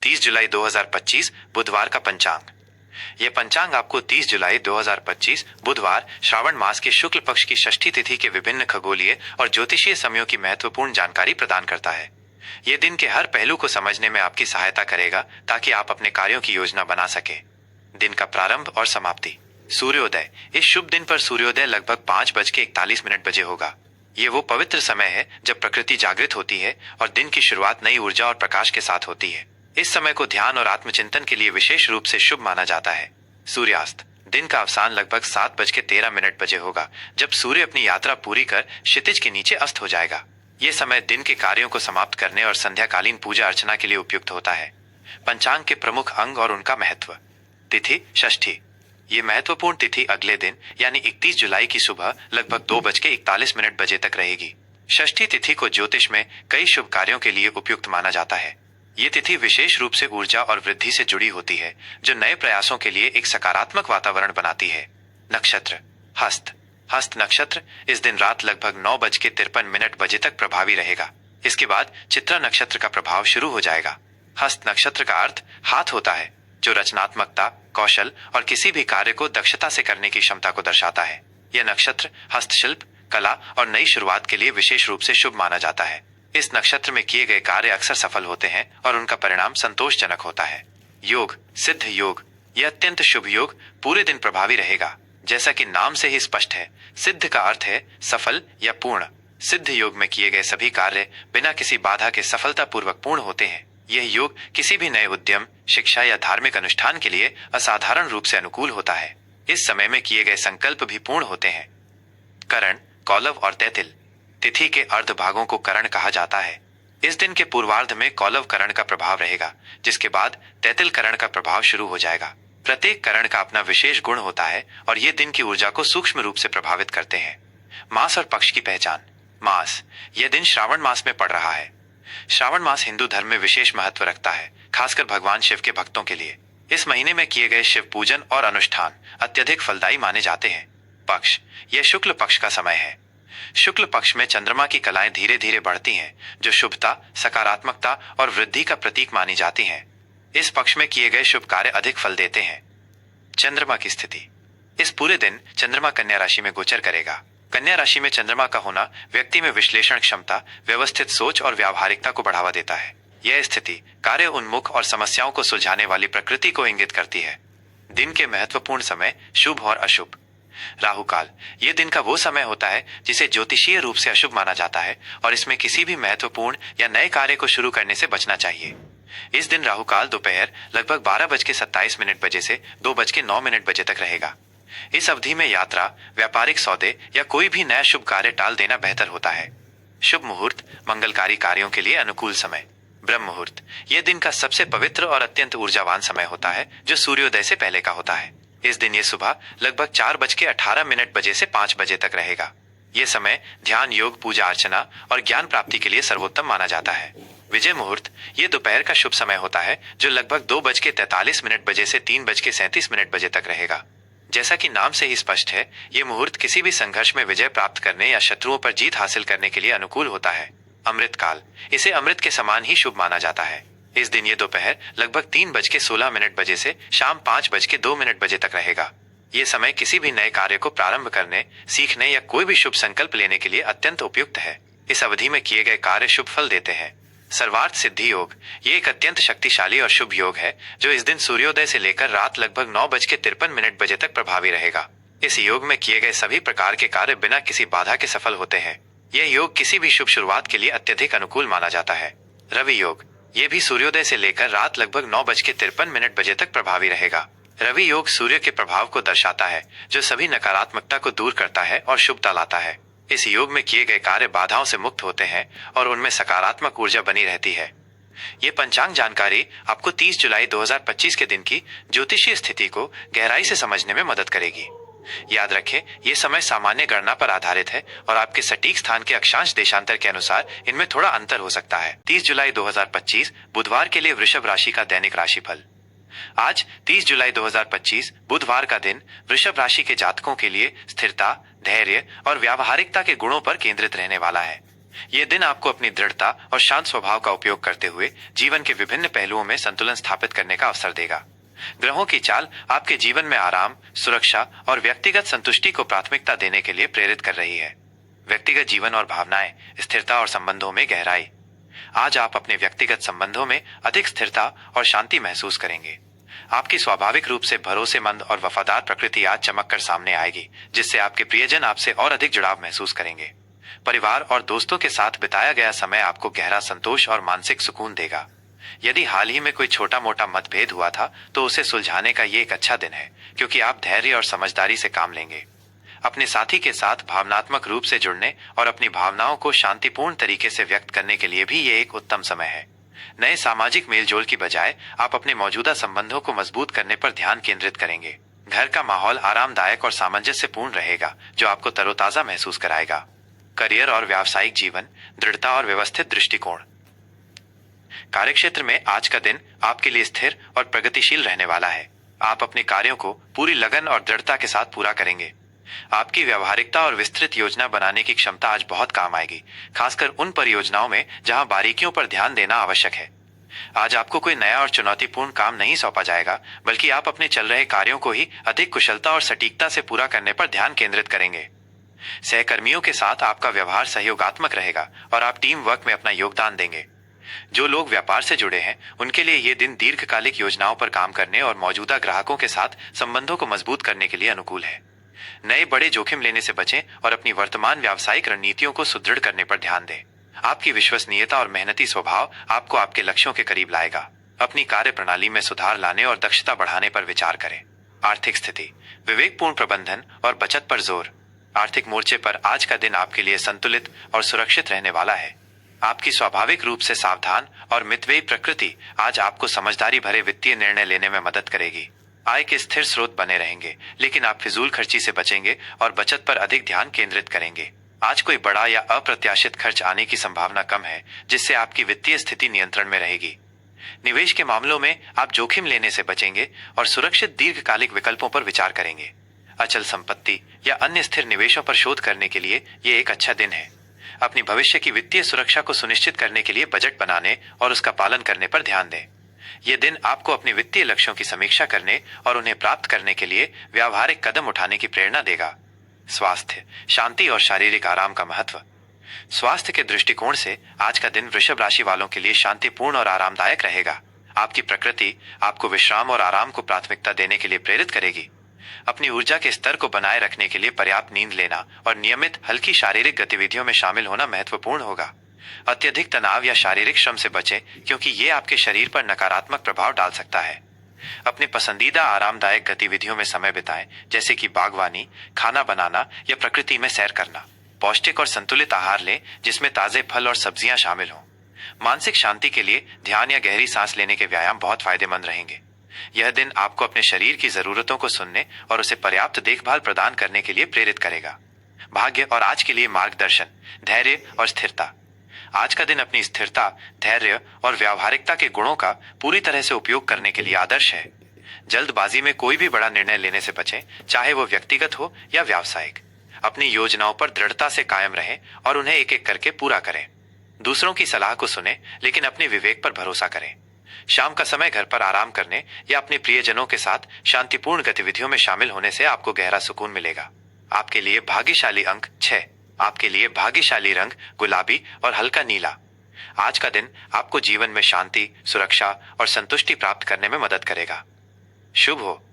30 जुलाई 2025 बुधवार का पंचांग। यह पंचांग आपको 30 जुलाई 2025 बुधवार श्रावण मास के शुक्ल पक्ष की षष्ठी तिथि के विभिन्न खगोलीय और ज्योतिषीय समयों की महत्वपूर्ण जानकारी प्रदान करता है। यह दिन के हर पहलू को समझने में आपकी सहायता करेगा ताकि आप अपने कार्यों की योजना बना सके। दिन का प्रारंभ और समाप्ति। सूर्योदय। इस शुभ दिन पर सूर्योदय लगभग 5:41 बजे होगा। ये वो पवित्र समय है जब प्रकृति जागृत होती है और दिन की शुरुआत नई ऊर्जा और प्रकाश के साथ होती है। इस समय को ध्यान और आत्मचिंतन के लिए विशेष रूप से शुभ माना जाता है। सूर्यास्त। दिन का अवसान लगभग 7:13 बजे होगा, जब सूर्य अपनी यात्रा पूरी कर क्षितिज के नीचे अस्त हो जाएगा। ये समय दिन के कार्यों को समाप्त करने और संध्याकालीन पूजा अर्चना के लिए उपयुक्त होता है। पंचांग के प्रमुख अंग और उनका महत्व। तिथि षष्ठी। ये महत्वपूर्ण तिथि अगले दिन यानी 31 जुलाई की सुबह लगभग 2:41 बजे तक रहेगी। षष्ठी तिथि को ज्योतिष में कई शुभ कार्यों के लिए उपयुक्त माना जाता है। ये तिथि विशेष रूप से ऊर्जा और वृद्धि से जुड़ी होती है, जो नए प्रयासों के लिए एक सकारात्मक वातावरण बनाती है। नक्षत्र। हस्त। हस्त नक्षत्र इस दिन रात लगभग 9:53 बजे तक प्रभावी रहेगा। इसके बाद चित्रा नक्षत्र का प्रभाव शुरू हो जाएगा। हस्त नक्षत्र का अर्थ हाथ होता है, जो रचनात्मकता, कौशल और किसी भी कार्य को दक्षता से करने की क्षमता को दर्शाता है। यह नक्षत्र हस्तशिल्प, कला और नई शुरुआत के लिए विशेष रूप से शुभ माना जाता है। इस नक्षत्र में किए गए कार्य अक्सर सफल होते हैं और उनका परिणाम संतोषजनक होता है। योग। सिद्ध योग। यह अत्यंत शुभ योग पूरे दिन प्रभावी रहेगा। जैसा कि नाम से ही स्पष्ट है, सिद्ध का अर्थ है सफल या पूर्ण। सिद्ध योग में किए गए सभी कार्य बिना किसी बाधा के सफलतापूर्वक पूर्ण होते हैं। यह योग किसी भी नए उद्यम, शिक्षा या धार्मिक अनुष्ठान के लिए असाधारण रूप से अनुकूल होता है। इस समय में किए गए संकल्प भी पूर्ण होते हैं। करण, कौलव और तैतिल। तिथि के अर्ध भागों को करण कहा जाता है। इस दिन के पूर्वार्ध में कौलव करण का प्रभाव रहेगा, जिसके बाद तैतिल करण का प्रभाव शुरू हो जाएगा। प्रत्येक करण का अपना विशेष गुण होता है और ये दिन की ऊर्जा को सूक्ष्म रूप से प्रभावित करते हैं। मास और पक्ष की पहचान। मास। यह दिन श्रावण मास में पड़ रहा है। श्रावण मास हिंदू धर्म में विशेष महत्व रखता है, खासकर भगवान शिव के भक्तों के लिए। इस महीने में किए गए शिव पूजन और अनुष्ठान अत्यधिक फलदायी माने जाते हैं। पक्ष। यह शुक्ल पक्ष का समय है। शुक्ल पक्ष में चंद्रमा की कलाएं धीरे धीरे बढ़ती हैं, जो शुभता, सकारात्मकता और वृद्धि का प्रतीक मानी जाती हैं। इस पक्ष में किए गए शुभ कार्य अधिक फल देते हैं। चंद्रमा की स्थिति। इस पूरे दिन चंद्रमा कन्या राशि में गोचर करेगा। कन्या राशि में चंद्रमा का होना व्यक्ति में विश्लेषण क्षमता, व्यवस्थित सोच और व्यावहारिकता को बढ़ावा देता है। यह स्थिति कार्य उन्मुख और समस्याओं को सुलझाने वाली प्रकृति को इंगित करती है। दिन के महत्वपूर्ण समय शुभ और अशुभ। राहु काल। यह दिन का वो समय होता है जिसे ज्योतिषीय रूप से अशुभ माना जाता है और इसमें किसी भी महत्वपूर्ण या नए कार्य को शुरू करने से बचना चाहिए। इस दिन राहु काल दोपहर लगभग 12:27 बजे से 2:09 बजे तक रहेगा। इस अवधि में यात्रा, व्यापारिक सौदे या कोई भी नया शुभ कार्य टाल देना बेहतर होता है। शुभ मुहूर्त। मंगलकारी कार्यों के लिए अनुकूल समय। ब्रह्म मुहूर्त। यह दिन का सबसे पवित्र और अत्यंत ऊर्जावान समय होता है, जो सूर्योदय से पहले का होता है। इस दिन ये सुबह लगभग 4:18 बजे से 5 बजे तक रहेगा। यह समय ध्यान, योग, पूजा अर्चना और ज्ञान प्राप्ति के लिए सर्वोत्तम माना जाता है। विजय मुहूर्त। ये दोपहर का शुभ समय होता है, जो लगभग 2:43 बजे से 3:37 बजे तक रहेगा। जैसा कि नाम से ही स्पष्ट है, ये मुहूर्त किसी भी संघर्ष में विजय प्राप्त करने या शत्रुओं पर जीत हासिल करने के लिए अनुकूल होता है। अमृत काल। इसे अमृत के समान ही शुभ माना जाता है। इस दिन ये दोपहर लगभग 3:16 बजे से शाम 5:02 बजे तक रहेगा। ये समय किसी भी नए कार्य को प्रारंभ करने, सीखने या कोई भी शुभ संकल्प लेने के लिए अत्यंत उपयुक्त है। इस अवधि में किए गए कार्य शुभ फल देते हैं। सर्वार्थ सिद्धि योग। ये एक अत्यंत शक्तिशाली और शुभ योग है, जो इस दिन सूर्योदय से लेकर रात लगभग 9:53 बजे तक प्रभावी रहेगा। इस योग में किए गए सभी प्रकार के कार्य बिना किसी बाधा के सफल होते हैं। यह योग किसी भी शुभ शुरुआत के लिए अत्यधिक अनुकूल माना जाता है। रवि योग। ये भी सूर्योदय से लेकर रात लगभग 9:53 बजे तक प्रभावी रहेगा। रवि योग सूर्य के प्रभाव को दर्शाता है, जो सभी नकारात्मकता को दूर करता है और शुभता लाता है। इस योग में किए गए कार्य बाधाओं से मुक्त होते हैं और उनमें सकारात्मक ऊर्जा बनी रहती है। ये पंचांग जानकारी आपको 30 जुलाई 2025 के दिन की ज्योतिषीय स्थिति को गहराई से समझने में मदद करेगी। याद रखें, ये समय सामान्य गणना पर आधारित है और आपके सटीक स्थान के अक्षांश देशांतर के अनुसार इनमें थोड़ा अंतर हो सकता है। 30 जुलाई 2025 बुधवार के लिए वृषभ राशि का दैनिक राशिफल। आज 30 जुलाई 2025 बुधवार का दिन वृषभ राशि के जातकों के लिए स्थिरता, धैर्य और व्यावहारिकता के गुणों पर केंद्रित रहने वाला है। ये दिन आपको अपनी दृढ़ता और शांत स्वभाव का उपयोग करते हुए जीवन के विभिन्न पहलुओं में संतुलन स्थापित करने का अवसर देगा। ग्रहों की चाल आपके जीवन में आराम, सुरक्षा और व्यक्तिगत संतुष्टि को प्राथमिकता देने के लिए प्रेरित कर रही है। व्यक्तिगत जीवन और भावनाएं, स्थिरता और संबंधों में गहराई। आज आप अपने व्यक्तिगत संबंधों में अधिक स्थिरता और शांति महसूस करेंगे। आपकी स्वाभाविक रूप से भरोसेमंद और वफादार प्रकृति आज चमक कर सामने आएगी, जिससे आपके प्रियजन आपसे और अधिक जुड़ाव महसूस करेंगे। परिवार और दोस्तों के साथ बिताया गया समय आपको गहरा संतोष और मानसिक सुकून देगा। यदि हाल ही में कोई छोटा मोटा मतभेद हुआ था तो उसे सुलझाने का ये एक अच्छा दिन है, क्योंकि आप धैर्य और समझदारी से काम लेंगे। अपने साथी के साथ भावनात्मक रूप से जुड़ने और अपनी भावनाओं को शांतिपूर्ण तरीके से व्यक्त करने के लिए भी ये एक उत्तम समय है। नए सामाजिक मेलजोल की बजाय आप अपने मौजूदा संबंधों को मजबूत करने पर ध्यान केंद्रित करेंगे। घर का माहौल आरामदायक और सामंजस्यपूर्ण रहेगा, जो आपको तरोताजा महसूस कराएगा। करियर और व्यावसायिक जीवन, दृढ़ता और व्यवस्थित दृष्टिकोण। कार्यक्षेत्र में आज का दिन आपके लिए स्थिर और प्रगतिशील रहने वाला है। आप अपने कार्यों को पूरी लगन और दृढ़ता के साथ पूरा करेंगे। आपकी व्यवहारिकता और विस्तृत योजना बनाने की क्षमता आज बहुत काम आएगी, खासकर उन परियोजनाओं में जहां बारीकियों पर ध्यान देना आवश्यक है। आज आपको कोई नया और चुनौतीपूर्ण काम नहीं सौंपा जाएगा, बल्कि आप अपने चल रहे कार्यों को ही अधिक कुशलता और सटीकता से पूरा करने पर ध्यान केंद्रित करेंगे। सहकर्मियों के साथ आपका व्यवहार सहयोगात्मक रहेगा और आप टीम वर्क में अपना योगदान देंगे। जो लोग व्यापार से जुड़े हैं, उनके लिए ये दिन दीर्घकालिक योजनाओं पर काम करने और मौजूदा ग्राहकों के साथ संबंधों को मजबूत करने के लिए अनुकूल है। नए बड़े जोखिम लेने से बचें और अपनी वर्तमान व्यावसायिक रणनीतियों को सुदृढ़ करने पर ध्यान दें। आपकी विश्वसनीयता और मेहनती स्वभाव आपको आपके लक्ष्यों के करीब लाएगा। अपनी कार्य प्रणाली में सुधार लाने और दक्षता बढ़ाने पर विचार करें। आर्थिक स्थिति, विवेकपूर्ण प्रबंधन और बचत पर जोर। आर्थिक मोर्चे पर आज का दिन आपके लिए संतुलित और सुरक्षित रहने वाला है। आपकी स्वाभाविक रूप से सावधान और मितव्ययी प्रकृति आज आपको समझदारी भरे वित्तीय निर्णय लेने में मदद करेगी। आय के स्थिर स्रोत बने रहेंगे, लेकिन आप फिजूल खर्ची से बचेंगे और बचत पर अधिक ध्यान केंद्रित करेंगे। आज कोई बड़ा या अप्रत्याशित खर्च आने की संभावना कम है, जिससे आपकी वित्तीय स्थिति नियंत्रण में रहेगी। निवेश के मामलों में आप जोखिम लेने से बचेंगे और सुरक्षित दीर्घकालिक विकल्पों पर विचार करेंगे। अचल संपत्ति या अन्य स्थिर निवेशों पर शोध करने के लिए ये एक अच्छा दिन है। अपनी भविष्य की वित्तीय सुरक्षा को सुनिश्चित करने के लिए बजट बनाने और उसका पालन करने पर ध्यान दें। यह दिन आपको अपने वित्तीय लक्ष्यों की समीक्षा करने और उन्हें प्राप्त करने के लिए व्यावहारिक कदम उठाने की प्रेरणा देगा। स्वास्थ्य, शांति और शारीरिक आराम का महत्व। स्वास्थ्य के दृष्टिकोण से आज का दिन वृषभ राशि वालों के लिए शांतिपूर्ण और आरामदायक रहेगा। आपकी प्रकृति आपको विश्राम और आराम को प्राथमिकता देने के लिए प्रेरित करेगी। अपनी ऊर्जा के स्तर को बनाए रखने के लिए पर्याप्त नींद लेना और नियमित हल्की शारीरिक गतिविधियों में शामिल होना महत्वपूर्ण होगा। अत्यधिक तनाव या शारीरिक श्रम से बचें, क्योंकि ये आपके शरीर पर नकारात्मक प्रभाव डाल सकता है। अपने पसंदीदा आरामदायक गतिविधियों में समय बिताएं, जैसे कि बागवानी, खाना बनाना या प्रकृति में सैर करना। पौष्टिक और संतुलित आहार लें, जिसमें ताजे फल और सब्जियां शामिल हों। मानसिक शांति के लिए ध्यान या गहरी सांस लेने के व्यायाम बहुत फायदेमंद रहेंगे। यह दिन आपको अपने शरीर की जरूरतों को सुनने और उसे पर्याप्त देखभाल प्रदान करने के लिए प्रेरित करेगा। भाग्य और आज के लिए मार्गदर्शन, धैर्य और स्थिरता। आज का दिन अपनी स्थिरता, धैर्य और व्यावहारिकता के गुणों का पूरी तरह से उपयोग करने के लिए आदर्श है। जल्दबाजी में कोई भी बड़ा निर्णय लेने से बचें, चाहे वो व्यक्तिगत हो या व्यावसायिक। अपनी योजनाओं पर दृढ़ता से कायम रहें और उन्हें एक एक करके पूरा करें। दूसरों की सलाह को सुने, लेकिन अपने विवेक पर भरोसा करें। शाम का समय घर पर आराम करने या अपने प्रियजनों के साथ शांतिपूर्ण गतिविधियों में शामिल होने से आपको गहरा सुकून मिलेगा। आपके लिए भाग्यशाली अंक 6। आपके लिए भाग्यशाली रंग गुलाबी और हल्का नीला। आज का दिन आपको जीवन में शांति, सुरक्षा और संतुष्टि प्राप्त करने में मदद करेगा। शुभ हो।